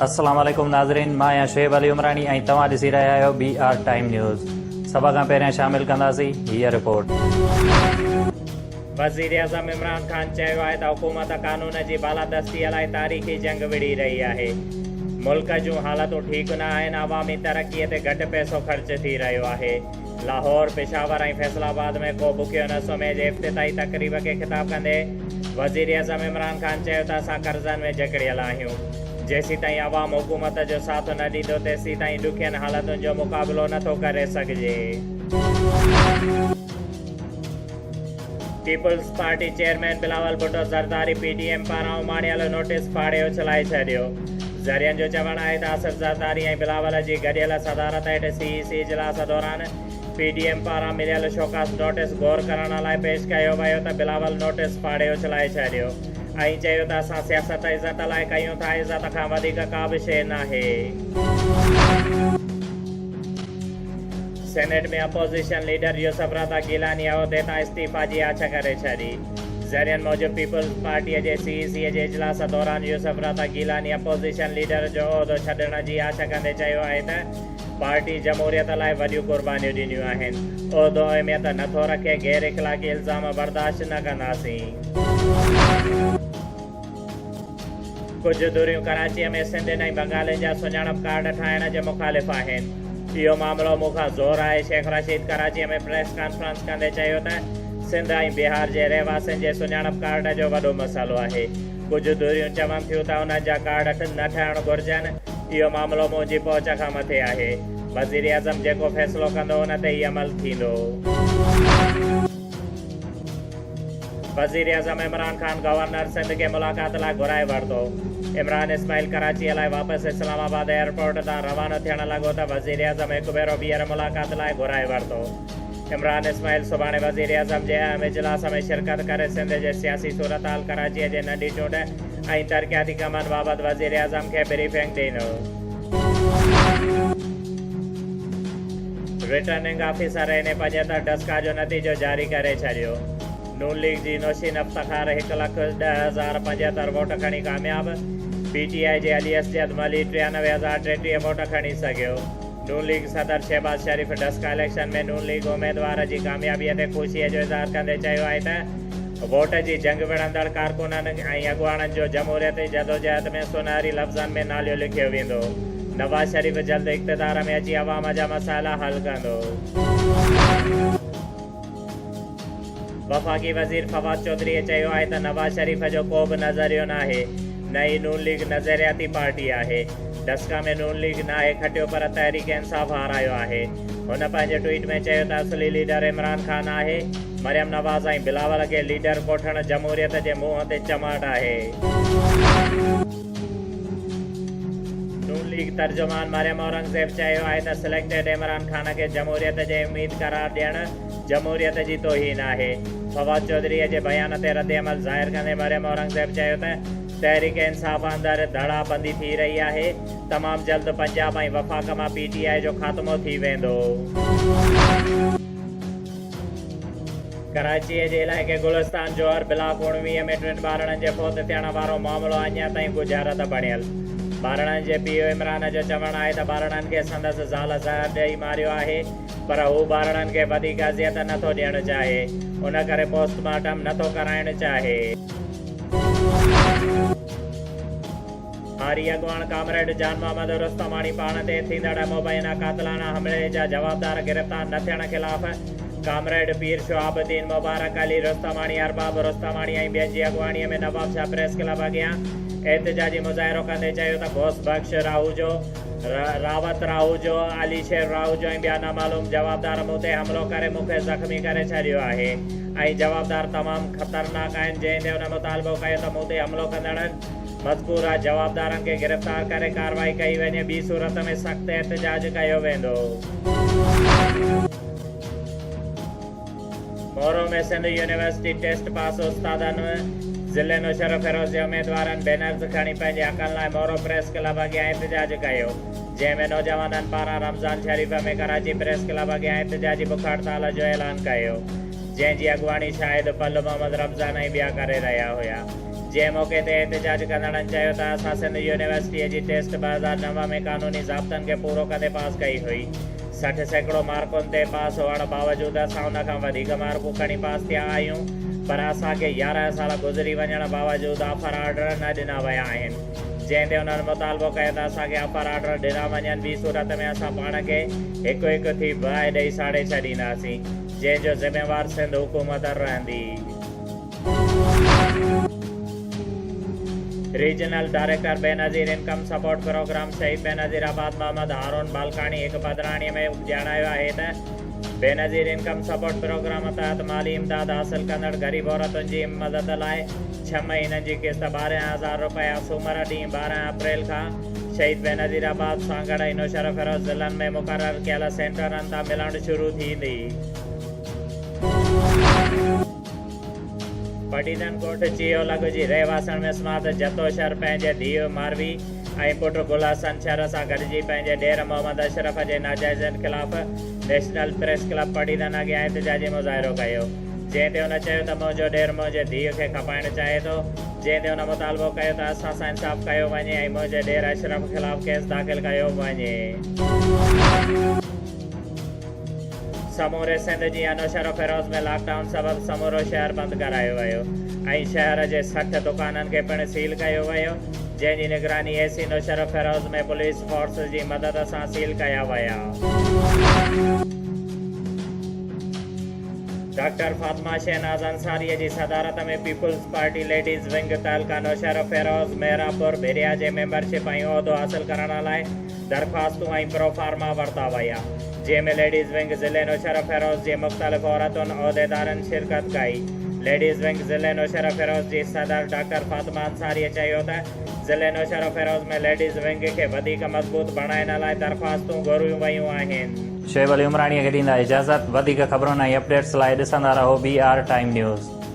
अस्सलाम वालेकुम नाज़रीन, मां आहियां शुएब अली उमरानी ऐं तव्हां ॾिसी रहिया आहियो BR टाइम न्यूज़। सभ खां पहिरियां शामिल कंदासीं हीअ रिपोर्ट। वज़ीर आज़म इमरान ख़ान चयो आहे त हुकूमत क़ानून जी बालादस्तीअ लाइ तारीख़ी जंग विड़ी रही आहे। मुल्क जूं हालतूं ठीकु न आहिनि, अवामी तरक़ीअ ते घटि पैसो ख़र्च थी रहियो आहे। लाहौर, पेशावर ऐं फैसलाबाद में को बुखियो न सुम्हे जे इफ़्तिताही तक़रीब खे ख़िताब कंदे वज़ीर आज़म इमरान ख़ान चयो त असां कर्ज़नि में जकड़ियल आहियूं। जेसीं ताईं अवाम हुकूमत जो साथ न ॾींदो तेसीं ताईं ॾुखियनि हालतुनि जो मुक़ाबिलो नथो करे सघिजे। Peoples party chairman Bilawal Bhutto Zardari PDM पारां उमाणियल नोटिस फाड़े उछलाए छॾियो। ज़रियनि जो चवणु आहे त असद ज़रदारी ऐं बिलावल जी गॾियल सदारत हेठि CEC इजलास दौरान PDM पारां मिलियल शोकास नोटिस गौर करण लाइ पेश कयो वियो त बिलावल नोटिस फाड़े उछलाए छॾियो ऐं चयो त असां सियासत इज़त लाइ कयूं था, इज़त खां वधीक का बि शइ नाहे। सेनेट में अपोज़िशन लीडर यूसुफ रज़ा गिलानी उहिदे तां इस्तीफ़ा जी आछ करे छॾी। ज़रियनि मूजिबि पीपुल्स पार्टीअ जे CEC जे इजलास दौरान यूसुफ रज़ा गिलानी अपोज़िशन लीडर जो उहिदो छॾण जी आछ कंदे चयो आहे त पार्टी जमहूरियत लाइ वॾियूं क़ुर्बानियूं ॾिनियूं आहिनि। उहिदो अहमियत नथो रखे, गैर इख़लाक़ी इल्ज़ाम बर्दाश्त न कंदासीं। कुझु दूरियूं कराचीअ में सिंधियुनि ऐं बंगालियुनि जा सुञाणप कार्ड ठाहिण जे मुख़ालिफ़ आहिनि। इहो मामिलो मूंखां ज़ोर आहे। शेख रशीद कराचीअ में प्रेस कॉन्फ्रेंस कंदे चयो त सिंध ऐं बिहार जे रहवासियुनि जे सुञाणप कार्ड जो वॾो मसइलो आहे। कुझु दूरियूं चवनि थियूं त उन्हनि जा कार्ड न ठहणु घुरिजनि। इहो मामिलो मुंहिंजी पहुच खां मथे आहे। वज़ीर आज़म जेको फ़ैसिलो कंदो उन ते ई अमल थींदो। वज़ीर आज़म इमरान ख़ान गवर्नर सिंध खे मुलाक़ात लाइ घुराए वरितो। इमरान इस्माइल कराचीअ लाइ वापसि इस्लामाबाद एयरपोर्ट तां रवानो थियण लॻो त वज़ीर आज़म हिकु भेरो ॿीहर मुलाक़ात लाइ घुराए वरितो। इमरान इस्माइल सुभाणे वज़ीर आज़म जे अहम इजलास में शिरकत करे सिंध जे सियासी सूरतहाल, कराचीअ जे नंढी चूंड ऐं तरक़ियाती कमनि बाबति वज़ीर आज़म खे ब्रीफिंग ॾींदो। रिटर्निंग ऑफिसर इन 75 डस्का जो नतीजो जारी करे छॾियो। नून लीग जी नौशीन इफ्तिखार 1,10,075 वोट खणी कामयाब। PTI जे अली असजद मली 93,033 वोट खणी सघियो। नून लीग सदर शहबाज शरीफ़ डस्का इलेक्शन में नून लीग उम्मीदवार जी कामयाबीअ ते ख़ुशीअ जो इज़हार कंदे चयो आहे त वोट जी जंग विढ़ंदड़ कारकुननि ऐं अॻुवाणनि जो जमहूरियत जी जदोजहद में सुनहरी लफ़्ज़नि में नालियो लिखियो वेंदो। नवाज़ शरीफ़ जल्द इक़्तिदार में अची अवाम जा मसाइला हल कंदो। वफ़ाक़ी वज़ीर फवाद चौधरीअ चयो आहे त नवाज़ शरीफ़ जो को बि नज़रियो न आहे। नई नून लीग नज़रियाती पार्टी आहे। डस्का में नून लीग नाहे खटियो पर तहरीक इंसाफ़ हारायो आहे। हुन पंहिंजे ट्वीट में चयो त असली लीडर इमरान ख़ान आहे। मरियम नवाज़ ऐं बिलावल खे लीडर कोठण जमहूरियत जे मुंहं ते चमाट आहे। नून लीग तर्जुमान मरियम औरंगज़ेब चयो आहे त सिलेक्टेड इमरान ख़ान खे जमहूरियत जे उम्मीद करार ॾियणु जमहूरियत जी तौहीन आहे। फवाद चौधरीअ जे बयान ते रद्द अमल ज़ाहिर कंदे मरियम औरंगज़ेब चयो त तहरीक इंसाफ़ अंदरि धड़ाबंदी थी रही आहे। तमामु जल्द पंजाब ऐं वफ़ाक़ मां PTI जो ख़ात्मो थी वेंदो। कराचीअ जे इलाइक़े गुलिस्तान जोहर ब्लॉक 19 में 2 ॿारनि जे फ़ौत थियण वारो मामिलो अञा ताईं गुजारत बणियल। ॿारनि जे पीउ इमरान जो चवणु आहे त ॿारनि खे संदसि ज़ाल ज़हर ॾेई मारियो आहे, पर हू ॿारनि खे वधीक अज़ियत नथो ॾियणु चाहे। उन करे पोस्टमार्टम नथो कराइणु चाहे। हारी अॻुवाण कामरेड जान मोहम्मद रुस्तमाणी पाण ते थींदड़ मुबैना कातिलाना हमले जा जवाबदार गिरफ़्तार न थियण ख़िलाफ़ कामरेड पीर शुहाबुद्दीन मुबारक अली रुस्तमाणी, अरबाब रुस्तमाणी ऐं ॿियनि जी अॻुवाणीअ में नवाब शाह प्रेस क्लब अॻियां एहतिजाजी मुज़ाहिरो कंदे चयो त घोष बख़्श राहूजो, रावत राहूजो, अली शेर राहूजो ऐं ॿिया नामालूम जवाबदार मूं ते हमिलो करे मूंखे ज़ख़्मी करे छॾियो आहे ऐं जवाबदार तमामु ख़तरनाक आहिनि। जंहिं ते हुन मुतालबो कयो त मूं ते हमिलो कंदड़नि मज़कूरा जवाबदारनि खे गिरफ़्तार करे कार्रवाई कई वञे। ॿी सूरत में सख़्तु एहतिजाज कयो वेंदो। मोरो में सिंध यूनिवर्सिटी टेस्ट पास उस्तादनि ज़िले नुशर फिरोज़ी उम्मीदवारनि बैनर्स खणी पंहिंजे हक़नि लाइ मोरो प्रेस क्लब अॻियां एहतिजाज कयो। जंहिंमें नौजवाननि पारां रमज़ान शरीफ़ में कराची प्रेस क्लब अॻियां एहतिजाजी बुख हड़ताल जो ऐलान कयो। जंहिंजी अॻुवाणी शाहिद पल मोहम्मद रमज़ान ऐं ॿिया करे रहिया हुया। जंहिं मौक़े ते एहतजाज कंदड़नि चयो त असां सिंध यूनिवर्सिटीअ जी टेस्ट 2009 में कानूनी ज़ाब्तनि खे पूरो कंदे पास कई हुई। 60% मार्कुनि ते पास हुअण बावजूदि असां उन खां वधीक मार्कूं खणी पास थिया आहियूं, पर असांखे 11 साल गुज़री वञण बावजूदि ऑफर ऑर्डर न ॾिना विया आहिनि। जंहिं ते उन्हनि मुतालबो कयो त असांखे ऑफर ऑर्डर ॾिना वञनि, ॿी सूरत में असां पाण खे हिकु हिकु थी बाहि ॾेई साड़े छॾींदासीं, जंहिंजो ज़िम्मेवार सिंध हुकूमत रहंदी। Regional director Benazir income support programme Shaheed Benazirabad Mohammad Haroon balcony हिकु पधराणीअ में ॼाणायो आहे त बेनज़ीर इनकम सपोर्ट प्रोग्राम तहत माली इमदाद हासिल कंदड़ ग़रीब औरतुनि जी मदद लाइ 6 महीननि जी किस्त 12,000 रुपया सूमर ॾींहुं 12 अप्रैल खां शहीद बेनज़ीराबाद सांगड़ ऐं नौशरफ़ फिरोज़ ज़िलनि में मुक़ररु कयल सेंटरनि तां मिलणु शुरू थींदी। पटीदन कोट चियो लॻ जी रहवासन में स्मात जतोशर पंहिंजे धीउ मारवी ऐं पुटु गुलहसन शहर सां गॾिजी पंहिंजे ॾेर मोहम्मद अशरफ जे नाजाइज़नि ख़िलाफ़ नेशनल प्रेस क्लब पटीदन अॻियां एहतजाजी मुज़ाहिरो कयो, जंहिं ते हुन चयो त मुंहिंजो ॾेर मुंहिंजे धीउ खे खपाइणु चाहे थो, जंहिं ते हुन मुतालबो कयो त असां सां इंसाफ़ कयो वञे ऐं मुंहिंजे ॾेर अशरफ ख़िलाफ़ केस दाख़िल कयो वञे। समूरे सिंध जी नौशरफ़ फिरोज़ में लॉकडाउन सबबि समूरो शहर बंदि करायो वियो ऐं शहर जे 60 दुकाननि खे पिणु सील कयो वियो, जंहिंजी निगरानी एसी नौशरफ़ फिरोज़ में पुलिस फोर्स जी मदद सां सील कया विया। डॉक्टर फातिमा शहनाज़ अंसारीअ जी सदारत में पीपुल्स पार्टी लेडीज़ विंग तहलका नौशरफ़ फिरोज़ मेहरापुर भेरिया जे मेंबरशिप ऐं उहिदो हासिल करण लाइ दरख़्वास्तूं ऐं प्रोफार्मा वरिता विया, जंहिंमें लेडीज़ विंग ज़िले नौशरफ़ फिरोज़ जी मुख़्तलिफ़ औरतुनि उहिदेदारनि शिरकत कई। लेडीज़ विंग ज़िले नौशरफ़ फिरोज़ जी सदर डॉक्टर फातिमा अंसारीअ चयो त ज़िले नौशरफ़ फिरोज़ में लेडीज़ विंग खे वधीक मज़बूत बणाइण लाइ दरख़्वास्तूं घुरियूं वयूं आहिनि। शोएब अली उमराणीअ खे ॾींदा इजाज़त। वधीक ख़बरुनि ऐं अपडेट्स लाइ ॾिसंदा रहो BR टाइम न्यूज़।